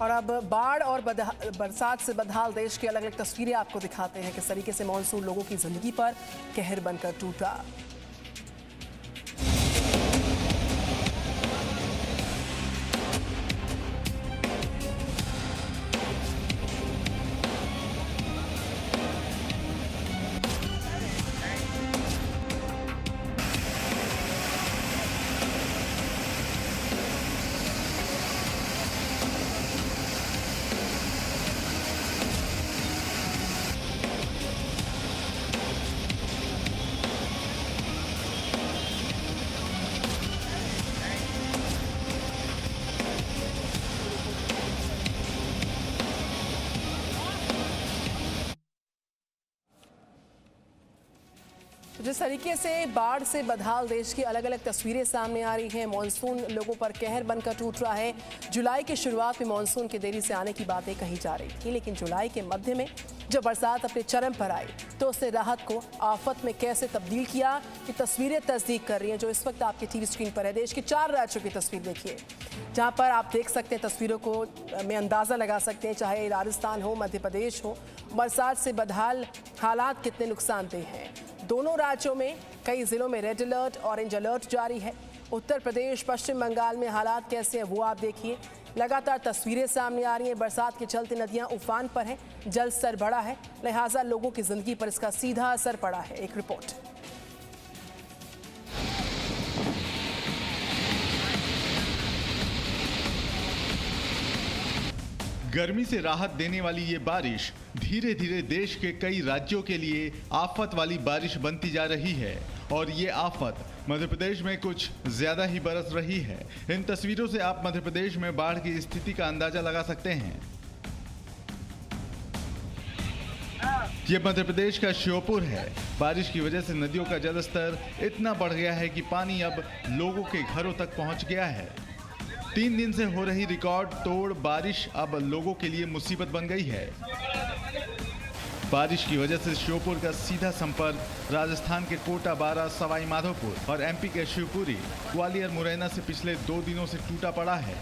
और अब बाढ़ और बरसात से बदहाल देश की अलग अलग तस्वीरें आपको दिखाते हैं किस तरीके से मानसून लोगों की जिंदगी पर कहर बनकर टूटा। जिस तरीके से बाढ़ से बदहाल देश की अलग अलग तस्वीरें सामने आ रही हैं, मानसून लोगों पर कहर बनकर टूट रहा है। जुलाई की शुरुआत में मानसून की देरी से आने की बातें कही जा रही थी, लेकिन जुलाई के मध्य में जब बरसात अपने चरम पर आई तो उसने राहत को आफत में कैसे तब्दील किया, ये तस्वीरें तस्दीक कर रही हैं जो इस वक्त आपके टीवी स्क्रीन पर है। देश के 4 राज्यों की तस्वीर देखिए, जहां पर आप देख सकते हैं, तस्वीरों को में अंदाज़ा लगा सकते हैं, चाहे राजस्थान हो, मध्य प्रदेश हो, बरसात से बदहाल हालात कितने नुकसानदेह हैं। दोनों राज्यों में कई जिलों में रेड अलर्ट, ऑरेंज अलर्ट जारी है। उत्तर प्रदेश, पश्चिम बंगाल में हालात कैसे हैं वो आप देखिए। लगातार तस्वीरें सामने आ रही हैं। बरसात के चलते नदियां उफान पर हैं, जल स्तर बढ़ा है, लिहाजा लोगों की जिंदगी पर इसका सीधा असर पड़ा है। एक रिपोर्ट। गर्मी से राहत देने वाली ये बारिश धीरे धीरे देश के कई राज्यों के लिए आफत वाली बारिश बनती जा रही है और ये आफत मध्य प्रदेश में कुछ ज्यादा ही बरस रही है। इन तस्वीरों से आप मध्य प्रदेश में बाढ़ की स्थिति का अंदाजा लगा सकते हैं। ये मध्य प्रदेश का श्योपुर है। बारिश की वजह से नदियों का जलस्तर इतना बढ़ गया है कि पानी अब लोगों के घरों तक पहुंच गया है। 3 दिन से हो रही रिकॉर्ड तोड़ बारिश अब लोगों के लिए मुसीबत बन गई है। बारिश की वजह से श्योपुर का सीधा संपर्क राजस्थान के कोटा, बारा, सवाई माधोपुर और एमपी के शिवपुरी, ग्वालियर, मुरैना से पिछले 2 दिनों से टूटा पड़ा है।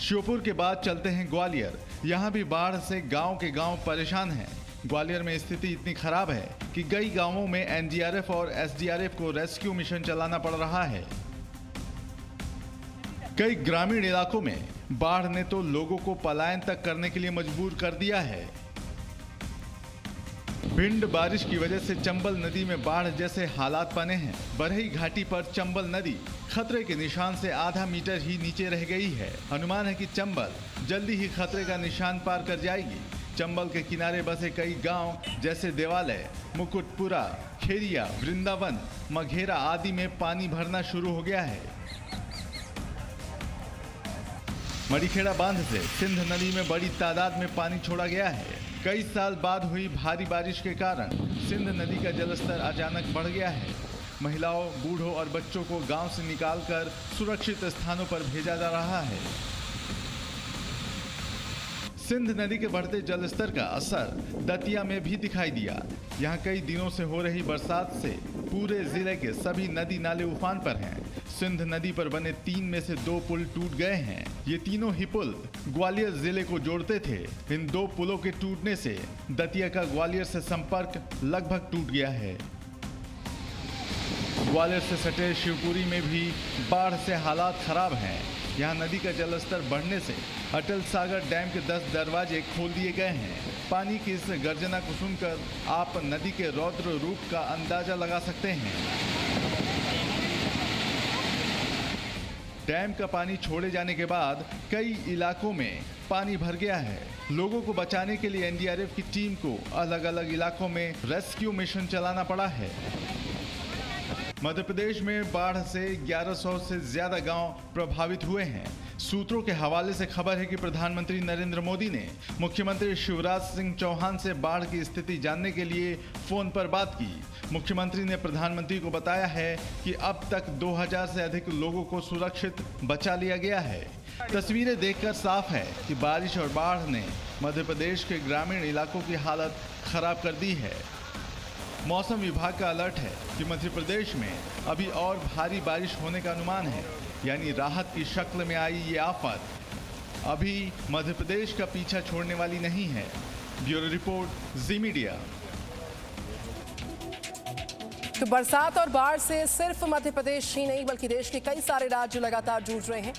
श्योपुर के बाद चलते हैं ग्वालियर। यहाँ भी बाढ़ से गांव के गांव परेशान हैं। ग्वालियर में स्थिति इतनी खराब है कि कई गांवों में एनडीआरएफ और एसडीआरएफ को रेस्क्यू मिशन चलाना पड़ रहा है। कई ग्रामीण इलाकों में बाढ़ ने तो लोगों को पलायन तक करने के लिए मजबूर कर दिया है। भिंड बारिश की वजह से चंबल नदी में बाढ़ जैसे हालात बने हैं। बरही घाटी पर चंबल नदी खतरे के निशान से आधा मीटर ही नीचे रह गई है। अनुमान है कि चंबल जल्दी ही खतरे का निशान पार कर जाएगी। चंबल के किनारे बसे कई गांव जैसे देवालय, मुकुटपुरा, खेरिया, वृंदावन, मघेरा आदि में पानी भरना शुरू हो गया है। मड़ीखेड़ा बांध से सिंध नदी में बड़ी तादाद में पानी छोड़ा गया है। कई साल बाद हुई भारी बारिश के कारण सिंध नदी का जलस्तर अचानक बढ़ गया है। महिलाओं, बूढ़ों और बच्चों को गांव से निकालकर सुरक्षित स्थानों पर भेजा जा रहा है। सिंध नदी के बढ़ते जलस्तर का असर दतिया में भी दिखाई दिया। यहाँ कई दिनों से हो रही बरसात से पूरे जिले के सभी नदी नाले उफान पर हैं। सिंध नदी पर बने 3 में से 2 पुल टूट गए हैं। ये तीनों ही पुल ग्वालियर जिले को जोड़ते थे। इन 2 पुलों के टूटने से दतिया का ग्वालियर से संपर्क लगभग टूट गया है। ग्वालियर से सटे शिवपुरी में भी बाढ़ से हालात खराब हैं। यहाँ नदी का जलस्तर बढ़ने से अटल सागर डैम के 10 दरवाजे खोल दिए गए हैं। पानी की इस गर्जना को सुनकर आप नदी के रौद्र रूप का अंदाजा लगा सकते हैं। डैम का पानी छोड़े जाने के बाद कई इलाकों में पानी भर गया है। लोगों को बचाने के लिए एनडीआरएफ की टीम को अलग अलग इलाकों में रेस्क्यू मिशन चलाना पड़ा है। मध्य प्रदेश में बाढ़ से 1100 से ज्यादा गांव प्रभावित हुए हैं। सूत्रों के हवाले से खबर है कि प्रधानमंत्री नरेंद्र मोदी ने मुख्यमंत्री शिवराज सिंह चौहान से बाढ़ की स्थिति जानने के लिए फोन पर बात की। मुख्यमंत्री ने प्रधानमंत्री को बताया है कि अब तक 2000 से अधिक लोगों को सुरक्षित बचा लिया गया है। तस्वीरें देखकर साफ है कि बारिश और बाढ़ ने मध्य प्रदेश के ग्रामीण इलाकों की हालत खराब कर दी है। मौसम विभाग का अलर्ट है कि मध्य प्रदेश में अभी और भारी बारिश होने का अनुमान है, यानी राहत की शक्ल में आई ये आफत अभी मध्य प्रदेश का पीछा छोड़ने वाली नहीं है। ब्यूरो रिपोर्ट, जी मीडिया। तो बरसात और बाढ़ से सिर्फ मध्य प्रदेश ही नहीं बल्कि देश के कई सारे राज्य लगातार जूझ रहे हैं।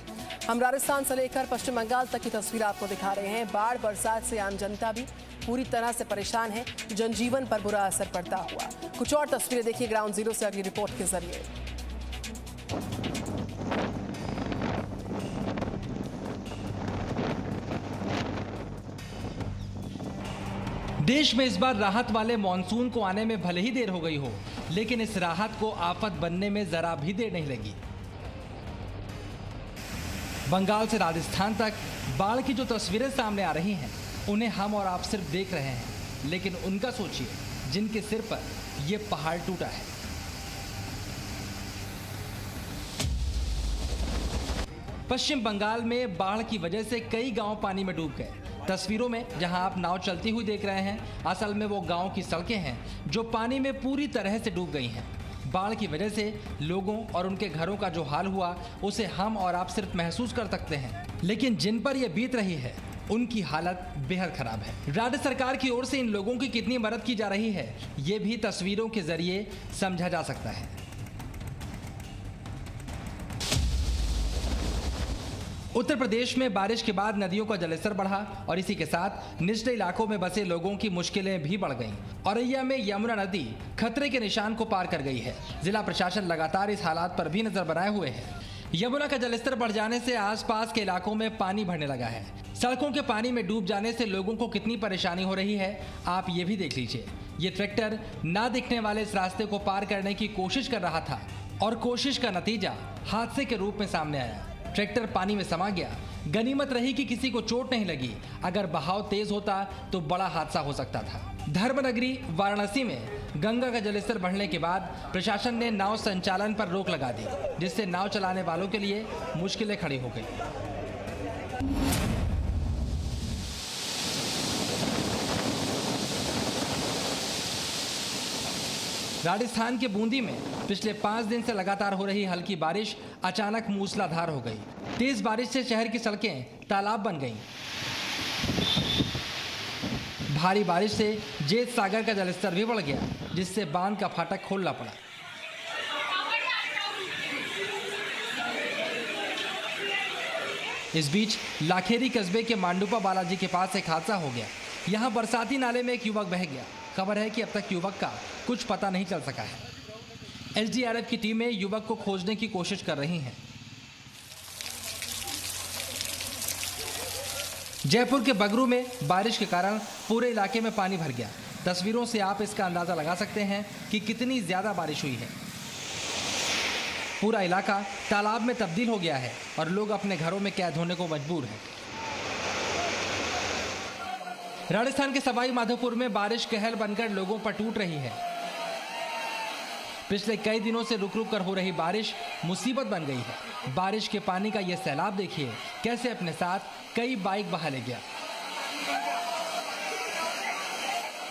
हम राजस्थान से लेकर पश्चिम बंगाल तक की तस्वीर आपको दिखा रहे हैं। बाढ़ बरसात से आम जनता भी पूरी तरह से परेशान है, जनजीवन पर बुरा असर पड़ता हुआ। कुछ और तस्वीरें देखिए ग्राउंड जीरो से अगली रिपोर्ट के जरिए। देश में इस बार राहत वाले मॉनसून को आने में भले ही देर हो गई हो, लेकिन इस राहत को आफत बनने में जरा भी देर नहीं लगी। बंगाल से राजस्थान तक बाढ़ की जो तस्वीरें सामने आ रही हैं, उन्हें हम और आप सिर्फ देख रहे हैं, लेकिन उनका सोचिए जिनके सिर पर यह पहाड़ टूटा है। पश्चिम बंगाल में बाढ़ की वजह से कई गांव पानी में डूब गए। तस्वीरों में जहां आप नाव चलती हुई देख रहे हैं, असल में वो गांव की सड़कें हैं जो पानी में पूरी तरह से डूब गई हैं। बाढ़ की वजह से लोगों और उनके घरों का जो हाल हुआ, उसे हम और आप सिर्फ महसूस कर सकते हैं, लेकिन जिन पर यह बीत रही है उनकी हालत बेहद खराब है। राज्य सरकार की ओर से इन लोगों की कितनी मदद की जा रही है, ये भी तस्वीरों के जरिए समझा जा सकता है। उत्तर प्रदेश में बारिश के बाद नदियों का जलस्तर बढ़ा और इसी के साथ निचले इलाकों में बसे लोगों की मुश्किलें भी बढ़ गईं। औरैया में यमुना नदी खतरे के निशान को पार कर गई है। जिला प्रशासन लगातार इस हालात पर भी नजर बनाए हुए है। यमुना का जलस्तर बढ़ जाने से आसपास के इलाकों में पानी भरने लगा है। सड़कों के पानी में डूब जाने से लोगों को कितनी परेशानी हो रही है, आप ये भी देख लीजिए। ये ट्रैक्टर ना दिखने वाले इस रास्ते को पार करने की कोशिश कर रहा था और कोशिश का नतीजा हादसे के रूप में सामने आया। ट्रैक्टर पानी में समा गया। गनीमत रही कि किसी को चोट नहीं लगी, अगर बहाव तेज होता तो बड़ा हादसा हो सकता था। धर्मनगरी वाराणसी में गंगा का जलस्तर बढ़ने के बाद प्रशासन ने नाव संचालन पर रोक लगा दी, जिससे नाव चलाने वालों के लिए मुश्किलें खड़ी हो गई। राजस्थान के बूंदी में पिछले 5 दिन से लगातार हो रही हल्की बारिश अचानक मूसलाधार हो गई। तेज बारिश से शहर की सड़कें तालाब बन गईं। भारी बारिश से जेत सागर का जलस्तर भी बढ़ गया, जिससे बांध का फाटक खोलना पड़ा। इस बीच लाखेरी कस्बे के मांडुपा बालाजी के पास एक हादसा हो गया। यहां बरसाती नाले में एक युवक बह गया। खबर है कि अब तक युवक का कुछ पता नहीं चल सका है। एसडीआरएफ की टीमें युवक को खोजने की कोशिश कर रही हैं। जयपुर के बगरू में बारिश के कारण पूरे इलाके में पानी भर गया। तस्वीरों से आप इसका अंदाजा लगा सकते हैं कि कितनी ज्यादा बारिश हुई है। पूरा इलाका तालाब में तब्दील हो गया है और लोग अपने घरों में कैद होने को मजबूर हैं। राजस्थान के सवाई माधोपुर में बारिश कहर बनकर लोगों पर टूट रही है। पिछले कई दिनों से रुक रुक कर हो रही बारिश मुसीबत बन गई है। बारिश के पानी का यह सैलाब देखिए कैसे अपने साथ कई बाइक बहा ले गया।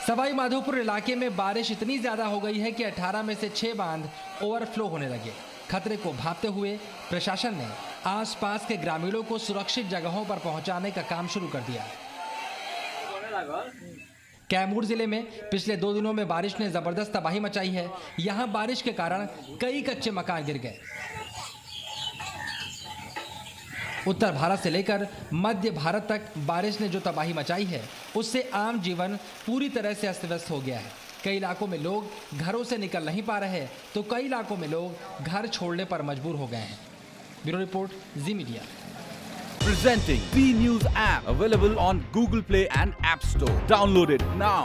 सवाई माधोपुर इलाके में बारिश इतनी ज्यादा हो गई है कि 18 में से 6 बांध ओवरफ्लो होने लगे। खतरे को भांपते हुए प्रशासन ने आसपास के ग्रामीणों को सुरक्षित जगहों पर पहुंचाने का काम शुरू कर दिया। कैमूर जिले में पिछले 2 दिनों में बारिश ने जबरदस्त तबाही मचाई है। यहां बारिश के कारण कई कच्चे मकान गिर गए। उत्तर भारत से लेकर मध्य भारत तक बारिश ने जो तबाही मचाई है, उससे आम जीवन पूरी तरह से अस्त व्यस्त हो गया है। कई इलाकों में लोग घरों से निकल नहीं पा रहे, तो कई इलाकों में लोग घर छोड़ने पर मजबूर हो गए हैं। Bureau report, ji media. Presenting B News app, available on Google Play and App Store. Download it now.